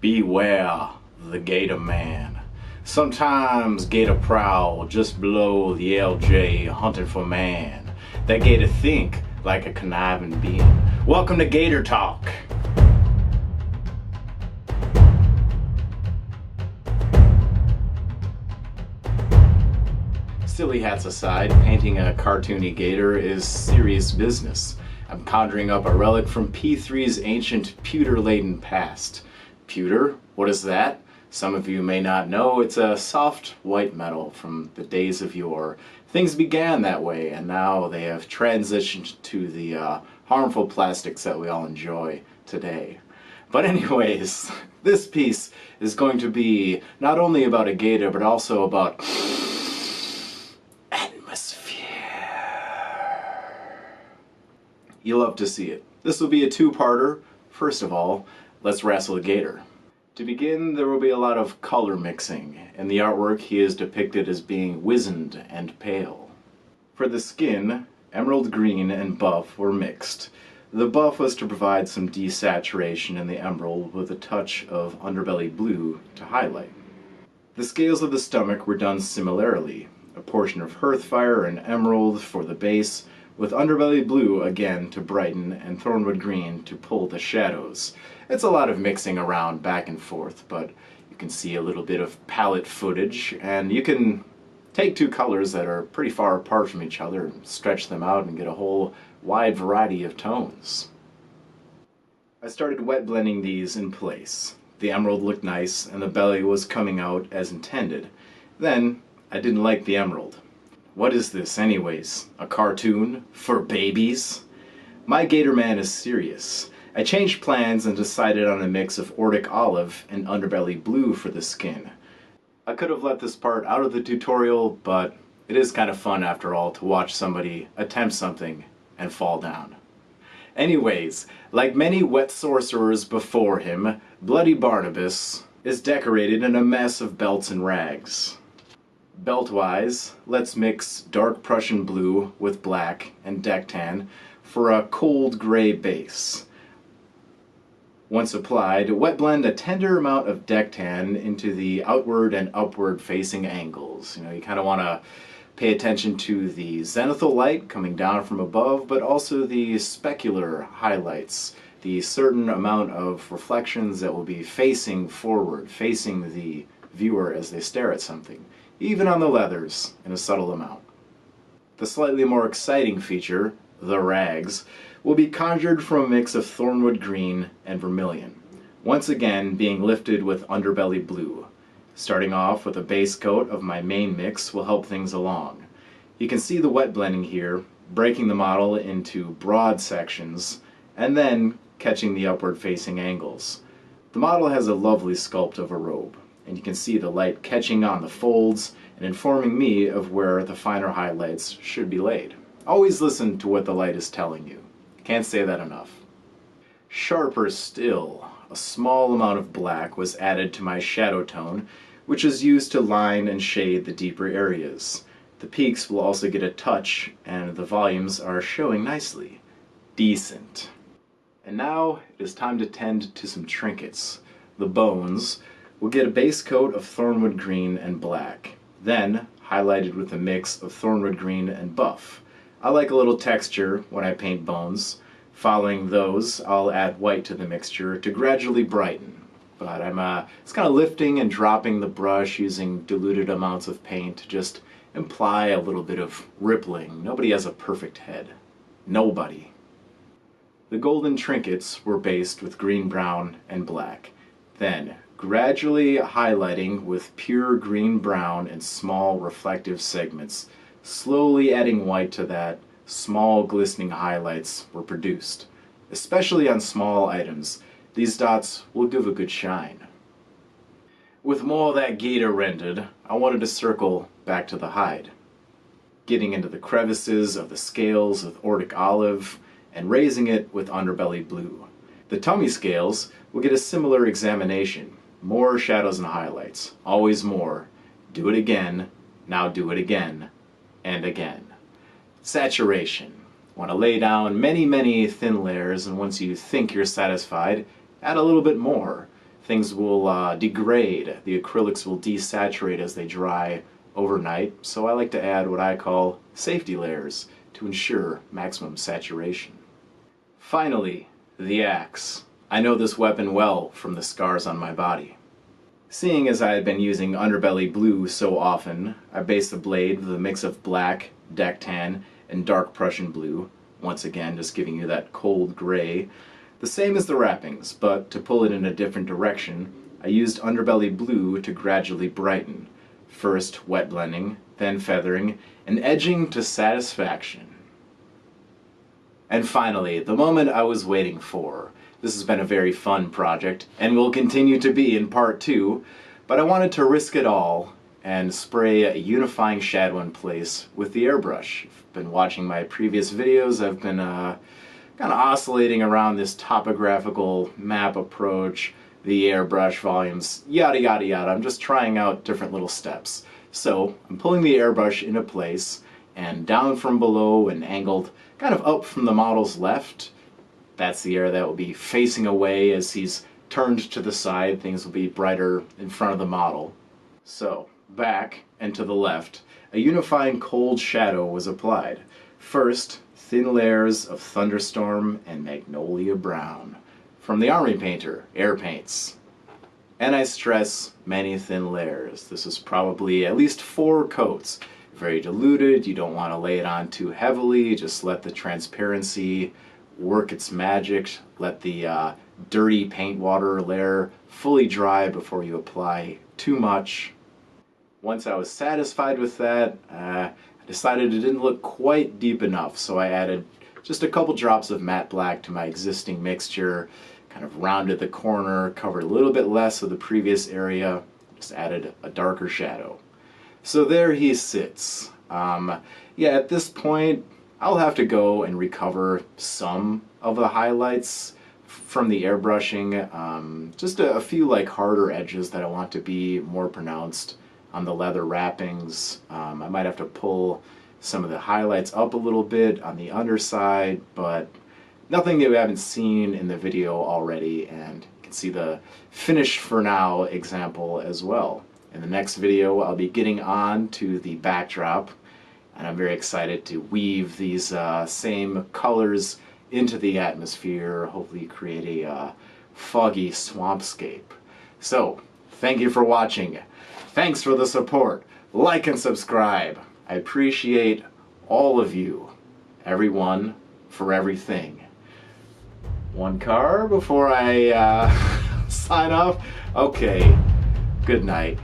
Beware the Gator Man. Sometimes Gator prowl just below the LJ hunting for man. That Gator think like a conniving being. Welcome to Gator Talk. Silly hats aside, painting a cartoony gator is serious business. I'm conjuring up a relic from P3's ancient pewter-laden past. Pewter? What is that? Some of you may not know. It's a soft white metal from the days of yore. Things began that way, and now they have transitioned to the harmful plastics that we all enjoy today. But anyways, this piece is going to be not only about a gator, but also about atmosphere. You'll love to see it. This will be a two-parter. First of all, let's wrestle a gator. To begin, there will be a lot of color mixing. In the artwork, he is depicted as being wizened and pale. For the skin, emerald green and buff were mixed. The buff was to provide some desaturation in the emerald with a touch of underbelly blue to highlight. The scales of the stomach were done similarly. A portion of Hearthfire and emerald for the base, with underbelly blue again to brighten and Thornwood green to pull the shadows. It's a lot of mixing around back and forth, but you can see a little bit of palette footage, and you can take two colors that are pretty far apart from each other and stretch them out and get a whole wide variety of tones. I started wet blending these in place. The emerald looked nice and the belly was coming out as intended. Then I didn't like the emerald. What is this anyways? A cartoon? For babies? My Gator Man is serious. I changed plans and decided on a mix of Ordic olive and underbelly blue for the skin. I could have let this part out of the tutorial, but it is kind of fun after all to watch somebody attempt something and fall down. Anyways, like many wet sorcerers before him, Bloody Barnabus is decorated in a mess of belts and rags. Belt-wise, let's mix dark Prussian blue with black and deck tan for a cold gray base. Once applied, wet blend a tender amount of deck tan into the outward and upward facing angles. You kind of want to pay attention to the zenithal light coming down from above, but also the specular highlights, the certain amount of reflections that will be facing forward, facing the viewer as they stare at something, even on the leathers in a subtle amount. The slightly more exciting feature, the rags, will be conjured from a mix of Thornwood green and vermilion, once again being lifted with underbelly blue. Starting off with a base coat of my main mix will help things along. You can see the wet blending here, breaking the model into broad sections, and then catching the upward facing angles. The model has a lovely sculpt of a robe, and you can see the light catching on the folds and informing me of where the finer highlights should be laid. Always listen to what the light is telling you. Can't say that enough. Sharper still, a small amount of black was added to my shadow tone, which is used to line and shade the deeper areas. The peaks will also get a touch, and the volumes are showing nicely. Decent. And now it is time to tend to some trinkets. The bones will get a base coat of Thornwood green and black, then highlighted with a mix of Thornwood green and buff. I like a little texture when I paint bones. Following those, I'll add white to the mixture to gradually brighten. But I'm it's kind of lifting and dropping the brush using diluted amounts of paint to just imply a little bit of rippling. Nobody has a perfect head. Nobody. The golden trinkets were based with green, brown, and black. Then, gradually highlighting with pure green, brown, and small reflective segments. Slowly adding white to that, small glistening highlights were produced. Especially on small items, these dots will give a good shine. With more of that gator rendered, I wanted to circle back to the hide, getting into the crevices of the scales with Ordic olive and raising it with underbelly blue. The tummy scales will get a similar examination. More shadows and highlights, always more. Do it again, now do it again. And again. Saturation. Want to lay down many thin layers, and once you think you're satisfied, add a little bit more. things will degrade. The acrylics will desaturate as they dry overnight, so I like to add what I call safety layers to ensure maximum saturation. Finally, the axe. I know this weapon well from the scars on my body. Seeing as I had been using Underbelly blue so often, I based the blade with a mix of black, deck tan, and dark Prussian blue, once again just giving you that cold gray. The same as the wrappings, but to pull it in a different direction, I used Underbelly blue to gradually brighten. First wet blending, then feathering, and edging to satisfaction. And finally, the moment I was waiting for. This has been a very fun project, and will continue to be in part 2, but I wanted to risk it all and spray a unifying shadow in place with the airbrush. If you've been watching my previous videos, I've been kind of oscillating around this topographical map approach, the airbrush volumes, yada yada yada. I'm just trying out different little steps. So I'm pulling the airbrush into place, and down from below and angled kind of up from the model's left. That's the area that will be facing away. As he's turned to the side, things will be brighter in front of the model. So, back and to the left, a unifying cold shadow was applied. First, thin layers of Thunderstorm and Magnolia Brown from the Army Painter, Air Paints. And I stress many thin layers. This is probably at least 4 coats. Very diluted, you don't want to lay it on too heavily, just let the transparency work its magic, let the dirty paint water layer fully dry before you apply too much. Once I was satisfied with that, I decided it didn't look quite deep enough, so I added just a couple drops of matte black to my existing mixture, kind of rounded the corner, covered a little bit less of the previous area, just added a darker shadow. So there he sits. Yeah, at this point, I'll have to go and recover some of the highlights from the airbrushing. Just a few like harder edges that I want to be more pronounced on the leather wrappings. I might have to pull some of the highlights up a little bit on the underside, but nothing that we haven't seen in the video already, and you can see the finished for now example as well. In the next video, I'll be getting on to the backdrop, and I'm very excited to weave these same colors into the atmosphere, hopefully create a foggy swampscape. So, thank you for watching. Thanks for the support. Like and subscribe. I appreciate all of you, everyone, for everything. One car before I sign off? Okay, good night.